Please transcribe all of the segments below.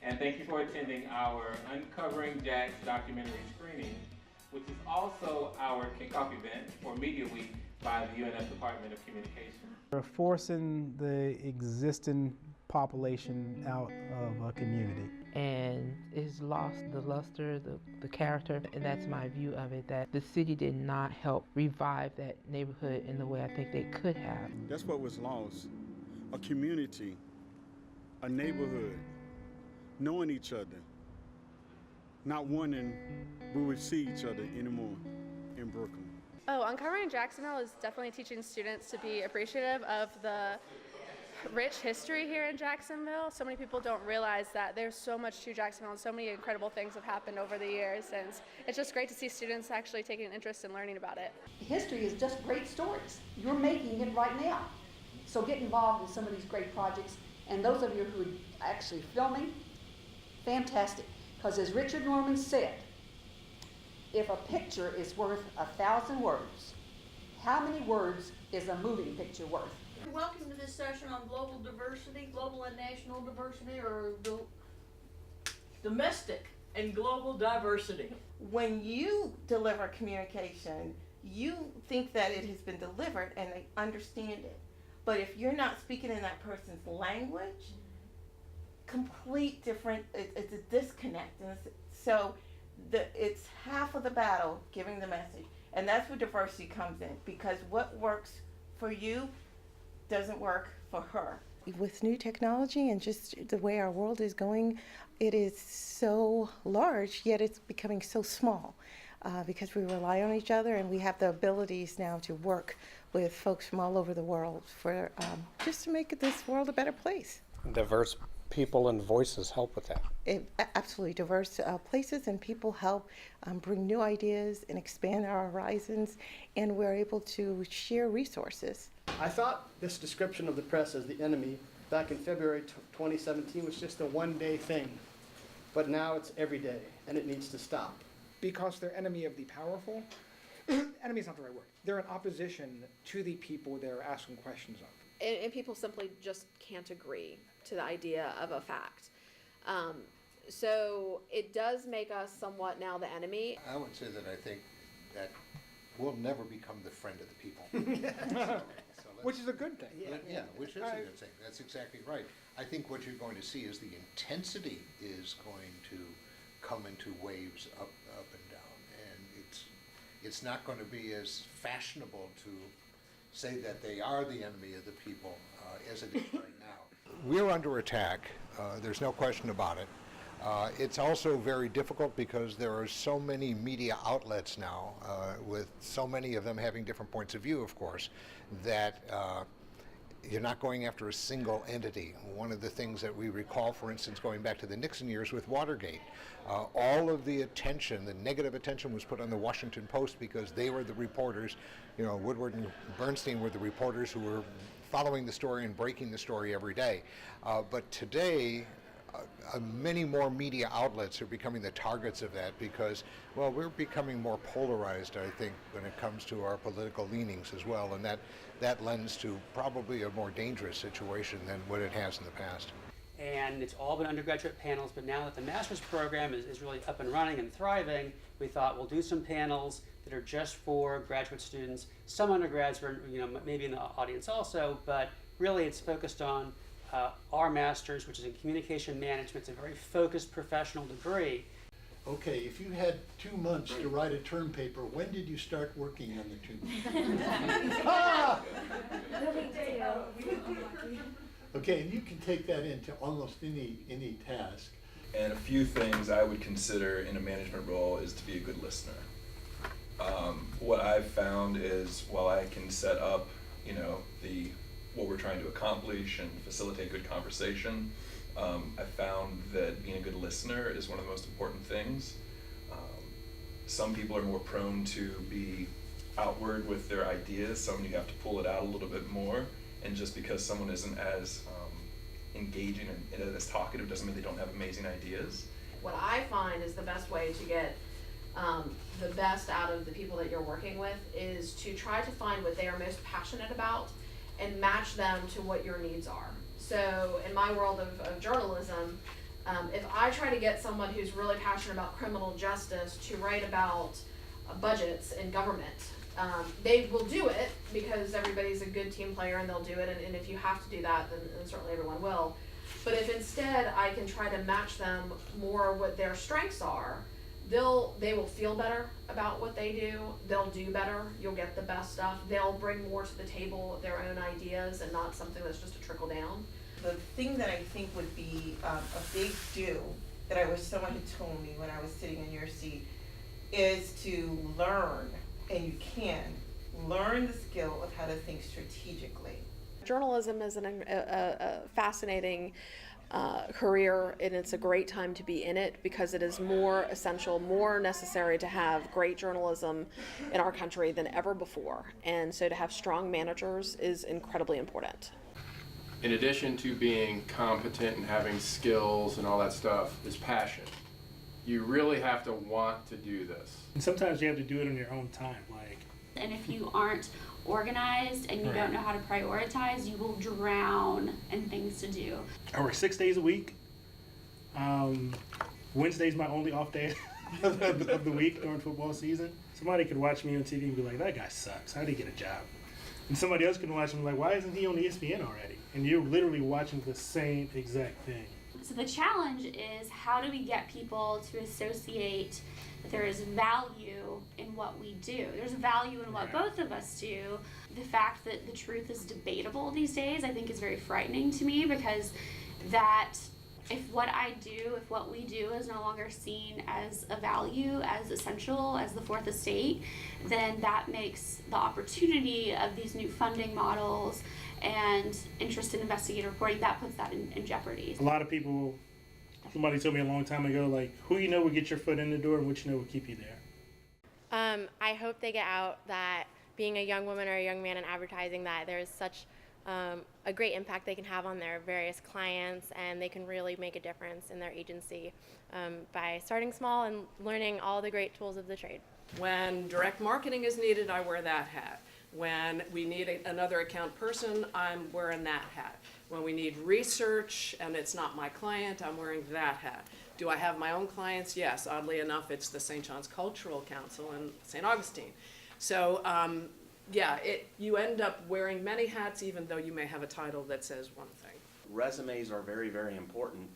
and thank you for attending our Uncovering Jack's documentary screening, which is also our kickoff event for Media Week by the UNF Department of Communication. We're forcing the existing population out of a community. And it's lost the luster, the character, and that's my view of it, that the city did not help revive that neighborhood in the way I think they could have. That's what was lost, a community, a neighborhood, knowing each other, not wanting we would see each other anymore in Brooklyn. Oh, Uncovering Jacksonville is definitely teaching students to be appreciative of the rich history here in Jacksonville. So many people don't realize that there's so much to Jacksonville and so many incredible things have happened over the years, and it's just great to see students actually taking an interest in learning about it. History is just great stories. You're making it right now. So get involved in some of these great projects, and those of you who are actually filming, fantastic. Because as Richard Norman said, if a picture is worth 1,000 words, how many words is a moving picture worth? Welcome to this session on global diversity, global and national diversity, or domestic and global diversity. When you deliver communication, you think that it has been delivered and they understand it. But if you're not speaking in that person's language, complete different, it's a disconnect. And so it's half of the battle giving the message. And that's where diversity comes in, because what works for you doesn't work for her. With new technology and just the way our world is going, it is so large, yet it's becoming so small because we rely on each other, and we have the abilities now to work with folks from all over the world for just to make this world a better place. Diverse people and voices help with that. Absolutely, diverse places and people help bring new ideas and expand our horizons, and we're able to share resources. I thought this description of the press as the enemy back in February 2017 was just a one-day thing, but now it's every day, and it needs to stop. Because they're enemy of the powerful. Enemy is not the right word. They're in opposition to the people they're asking questions of. And people simply just can't agree to the idea of a fact. So it does make us somewhat now the enemy. I would say that I think that we'll never become the friend of the people. Which is a good thing. Yeah, which is a good thing. That's exactly right. I think what you're going to see is the intensity is going to come into waves up and down. And it's not going to be as fashionable to say that they are the enemy of the people as it is right now. We're under attack. There's no question about it. It's also very difficult because there are so many media outlets now, with so many of them having different points of view, of course, that you're not going after a single entity. One of the things that we recall, for instance, going back to the Nixon years with Watergate, all of the attention, the negative attention was put on the Washington Post because they were the reporters, Woodward and Bernstein were the reporters who were following the story and breaking the story every day. But today, many more media outlets are becoming the targets of that because, well, we're becoming more polarized, I think, when it comes to our political leanings as well, and that lends to probably a more dangerous situation than what it has in the past. And it's all been undergraduate panels, but now that the master's program is really up and running and thriving, we thought we'll do some panels that are just for graduate students. Some undergrads are, maybe in the audience also, but really it's focused on our master's, which is in communication management. It's a very focused professional degree. Okay, if you had 2 months to write a term paper, when did you start working on the 2 months? Okay, and you can take that into almost any task. And a few things I would consider in a management role is to be a good listener. What I've found is while I can set up, what we're trying to accomplish and facilitate good conversation, I found that being a good listener is one of the most important things. Some people are more prone to be outward with their ideas, some you have to pull it out a little bit more, and just because someone isn't as engaging and as talkative doesn't mean they don't have amazing ideas. What I find is the best way to get the best out of the people that you're working with is to try to find what they are most passionate about and match them to what your needs are. So in my world of journalism, If I try to get someone who's really passionate about criminal justice to write about budgets in government, they will do it because everybody's a good team player and they'll do it, and if you have to do that, then certainly everyone will. But if instead I can try to match them more what their strengths are, they will feel better about what they do, they'll do better, you'll get the best stuff, they'll bring more to the table, their own ideas, and not something that's just a trickle down. The thing that I think would be a big do, that I wish someone had told me when I was sitting in your seat, is to learn, and you can, learn the skill of how to think strategically. Journalism is a fascinating career, and it's a great time to be in it because it is more essential, more necessary to have great journalism in our country than ever before. And so to have strong managers is incredibly important. In addition to being competent and having skills and all that stuff, is passion. You really have to want to do this. And sometimes you have to do it on your own time. And if you aren't organized and you don't know how to prioritize, you will drown in things to do. I work 6 days a week. Wednesday's my only off day of the week during football season. Somebody could watch me on TV and be like, that guy sucks. How did he get a job? And somebody else can watch him like, why isn't he on ESPN already? And you're literally watching the same exact thing. So the challenge is, how do we get people to associate that there is value in what we do? There's value in what both of us do. The fact that the truth is debatable these days, I think, is very frightening to me, because that if what I do, if what we do is no longer seen as a value, as essential as the Fourth Estate, then that makes the opportunity of these new funding models and interest in investigative reporting, that puts that in jeopardy. A lot of people, somebody told me a long time ago, like, who you know will get your foot in the door and which you know will keep you there. I hope they get out that being a young woman or a young man in advertising, that there's such a great impact they can have on their various clients, and they can really make a difference in their agency by starting small and learning all the great tools of the trade. When direct marketing is needed, I wear that hat. When we need another account person, I'm wearing that hat. When we need research and it's not my client, I'm wearing that hat. Do I have my own clients? Yes. Oddly enough, it's the St. John's Cultural Council in St. Augustine. So yeah, you end up wearing many hats, even though you may have a title that says one thing. Resumes are very, very important,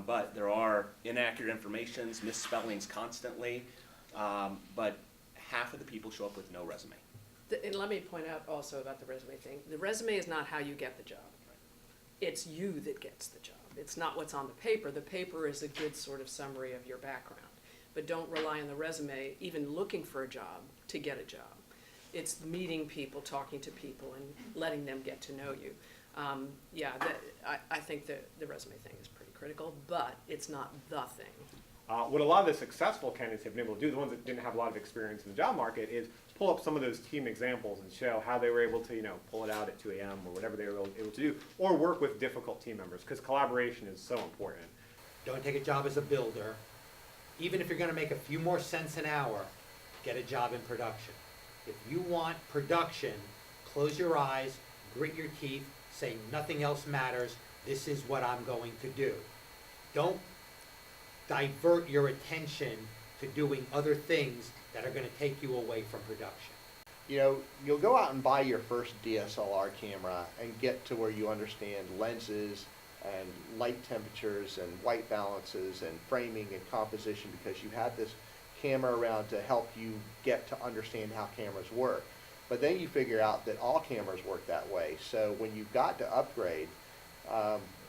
but there are inaccurate informations, misspellings constantly, but half of the people show up with no resume. And let me point out also about the resume thing. The resume is not how you get the job. It's you that gets the job. It's not what's on the paper. The paper is a good sort of summary of your background. But don't rely on the resume, even looking for a job, to get a job. It's meeting people, talking to people, and letting them get to know you. Yeah, I think the resume thing is pretty critical, but it's not the thing. What a lot of the successful candidates have been able to do, the ones that didn't have a lot of experience in the job market, is pull up some of those team examples and show how they were able to, pull it out at 2 a.m. or whatever they were able to do, or work with difficult team members, because collaboration is so important. Don't take a job as a builder. Even if you're going to make a few more cents an hour, get a job in production. If you want production, close your eyes, grit your teeth, say nothing else matters, this is what I'm going to do. Don't divert your attention to doing other things that are going to take you away from production. You'll go out and buy your first DSLR camera and get to where you understand lenses and light temperatures and white balances and framing and composition, because you had this camera around to help you get to understand how cameras work. But then you figure out that all cameras work that way. So when you've got to upgrade,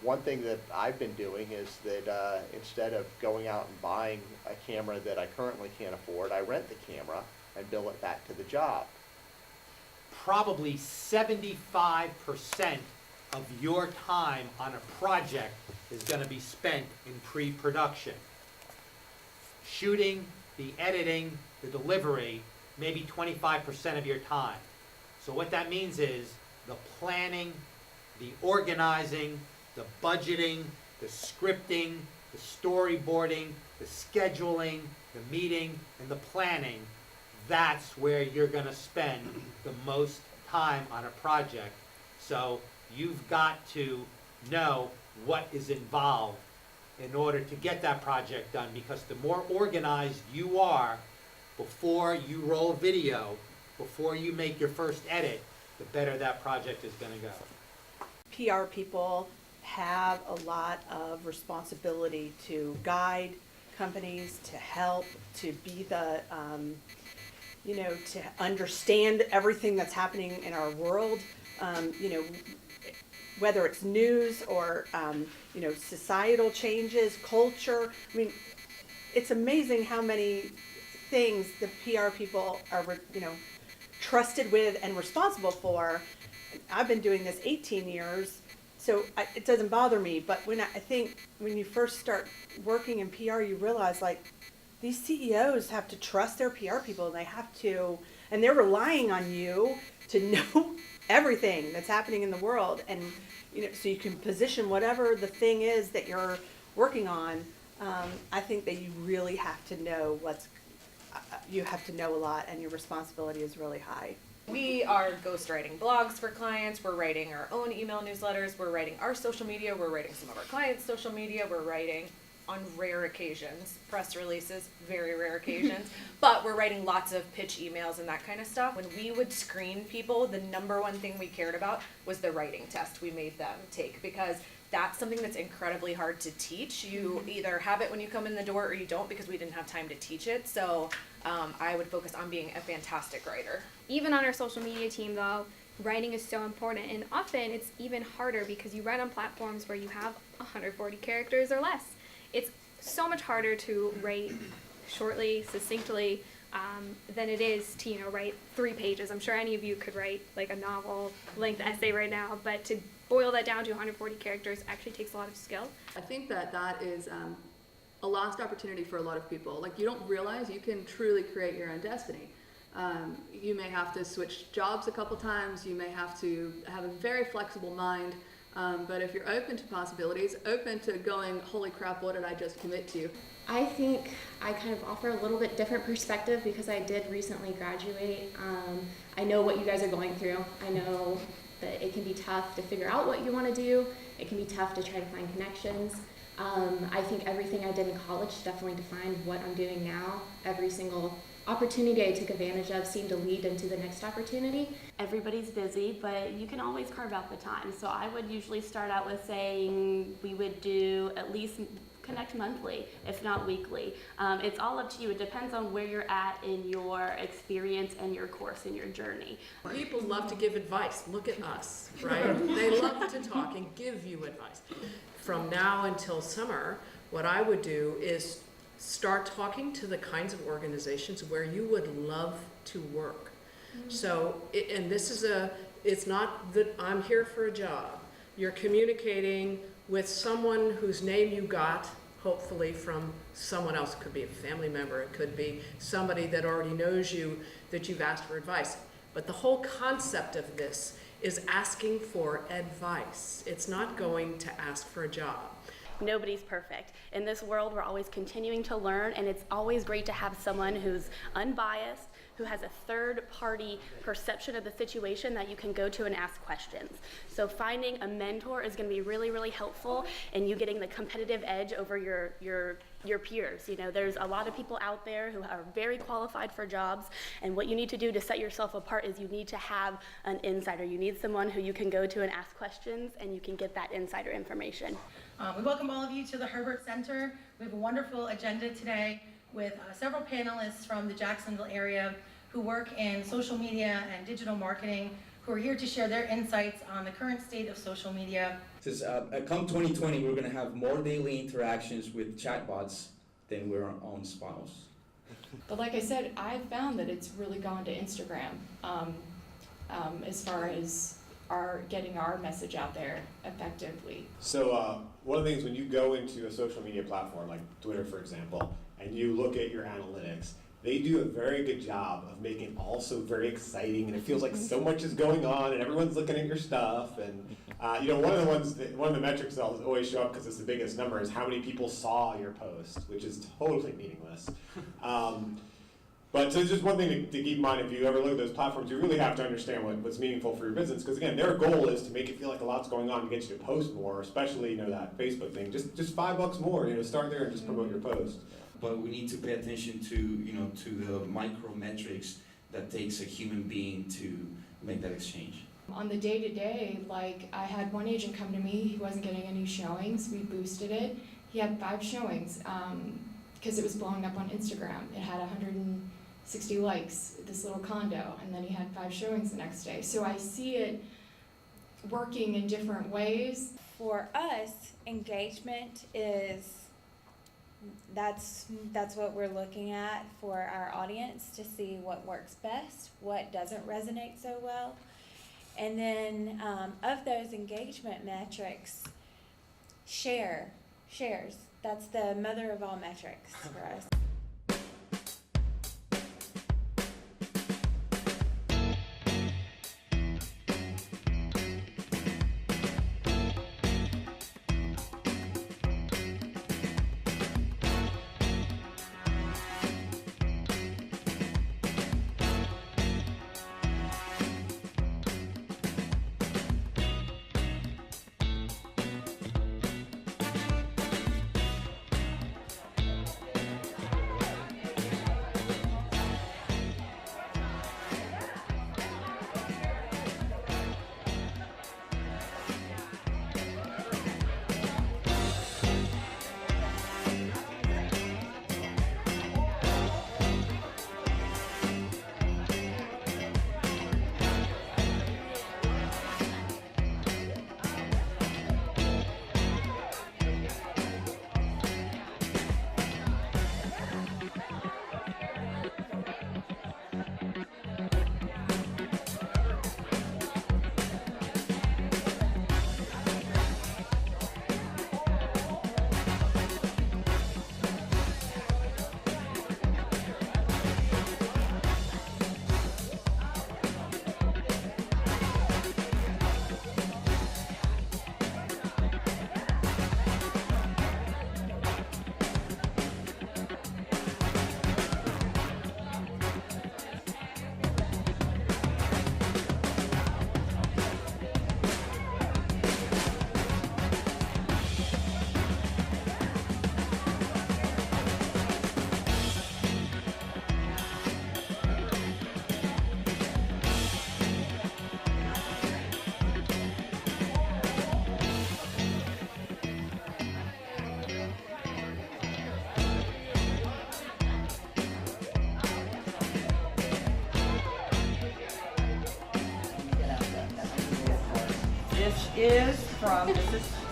one thing that I've been doing is that instead of going out and buying a camera that I currently can't afford, I rent the camera and bill it back to the job. Probably 75% of your time on a project is going to be spent in pre-production. Shooting, the editing, the delivery, maybe 25% of your time. So what that means is the planning, the organizing, the budgeting, the scripting, the storyboarding, the scheduling, the meeting, and the planning. That's where you're going to spend the most time on a project. So you've got to know what is involved in order to get that project done, because the more organized you are before you roll video, before you make your first edit, the better that project is going to go. PR people have a lot of responsibility to guide companies, to help, to be the, to understand everything that's happening in our world, whether it's news or, societal changes, culture. I mean, it's amazing how many things the PR people are, trusted with and responsible for. I've been doing this 18 years, so it doesn't bother me, but I think when you first start working in PR, you realize, like, these CEOs have to trust their PR people, and they're relying on you to know everything that's happening in the world, and, so you can position whatever the thing is that you're working on. I think that you really have to know you have to know a lot, and your responsibility is really high. We are ghostwriting blogs for clients, we're writing our own email newsletters, we're writing our social media, we're writing some of our clients' social media, we're writing, on rare occasions, press releases, very rare occasions, but we're writing lots of pitch emails and that kind of stuff. When we would screen people, the number one thing we cared about was the writing test we made them take, because that's something that's incredibly hard to teach. You either have it when you come in the door or you don't, because we didn't have time to teach it. So I would focus on being a fantastic writer. Even on our social media team though, writing is so important, and often it's even harder because you write on platforms where you have 140 characters or less. It's so much harder to write shortly, succinctly, than it is to, write 3 pages. I'm sure any of you could write like a novel length essay right now, but to boil that down to 140 characters actually takes a lot of skill. I think that is a lost opportunity for a lot of people. Like, you don't realize you can truly create your own destiny. You may have to switch jobs a couple times, you may have to have a very flexible mind, but if you're open to possibilities, open to going, holy crap, what did I just commit to? I think I kind of offer a little bit different perspective because I did recently graduate. I know what you guys are going through. I know that it can be tough to figure out what you want to do. It can be tough to try to find connections. I think everything I did in college definitely defined what I'm doing now. Every single opportunity I took advantage of seemed to lead into the next opportunity. Everybody's busy, but you can always carve out the time. So I would usually start out with saying we would do at least connect monthly, if not weekly. It's all up to you. It depends on where you're at in your experience and your course and your journey. People love to give advice. Look at us, right? They love to talk and give you advice. From now until summer, what I would do is start talking to the kinds of organizations where you would love to work. So, and this is it's not that I'm here for a job. You're communicating with someone whose name you got, hopefully from someone else. It could be a family member, it could be somebody that already knows you, that you've asked for advice. But the whole concept of this is asking for advice. It's not going to ask for a job. Nobody's perfect. In this world, we're always continuing to learn, and it's always great to have someone who's unbiased, who has a third-party perception of the situation that you can go to and ask questions. So finding a mentor is going to be really, really helpful in you getting the competitive edge over your peers. There's a lot of people out there who are very qualified for jobs, and what you need to do to set yourself apart is you need to have an insider. You need someone who you can go to and ask questions, and you can get that insider information. We welcome all of you to the Herbert Center. We have a wonderful agenda today with several panelists from the Jacksonville area who work in social media and digital marketing, who are here to share their insights on the current state of social media. Come 2020, we're going to have more daily interactions with chatbots than we're on spouse. But like I said, I've found that it's really gone to Instagram as far as getting our message out there effectively. So one of the things when you go into a social media platform like Twitter, for example, and you look at your analytics, they do a very good job of making it also very exciting, and it feels like so much is going on, and everyone's looking at your stuff. And one of the metrics that will always show up because it's the biggest number is how many people saw your post, which is totally meaningless. But so it's just one thing to keep in mind. If you ever look at those platforms, you really have to understand what's meaningful for your business. Because again, their goal is to make it feel like a lot's going on to get you to post more, especially that Facebook thing. Just $5 more. Start there and just promote your post. But we need to pay attention to to the micro metrics that takes a human being to make that exchange. On the day-to-day, like I had one agent come to me, he wasn't getting any showings, we boosted it. He had 5 showings because it was blowing up on Instagram. It had 160 likes, this little condo, and then he had 5 showings the next day. So I see it working in different ways. For us, engagement is, that's what we're looking at for our audience, to see what works best, what doesn't resonate so well. And then of those engagement metrics, shares, that's the mother of all metrics for us.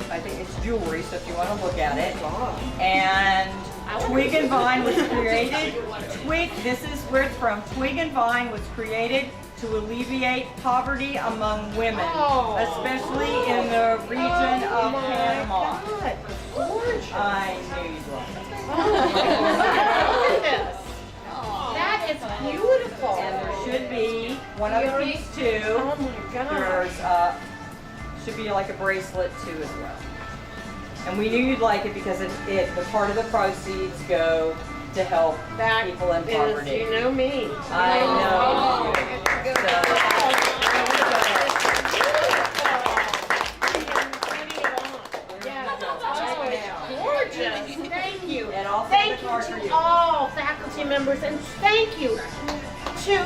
I think it's jewelry, so if you want to look at it. And Twig and Vine was created, this is where it's from. Twig and Vine was created to alleviate poverty among women, especially in the region of Panama. I knew you'd love it. That is beautiful. And there should be one other piece too. Oh my God. There's should be like a bracelet too as well. And we knew you'd like it because the part of the proceeds go to help people in poverty. You know me. I know. Gorgeous. Thank you. And also thank you to all faculty members, and thank you to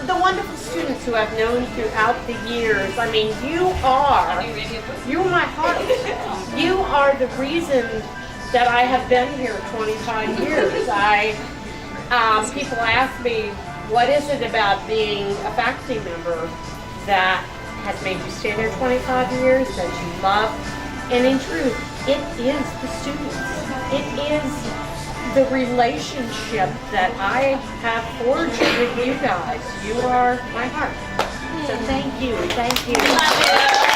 the wonderful students who I've known throughout the years. I mean, you're my heart. You are the reason that I have been here 25 years. People ask me, what is it about being a faculty member that has made you stay there 25 years, that you love? And in truth, it is the students. It is the relationship that I have forged with you guys. You are my heart. So thank you. Thank you.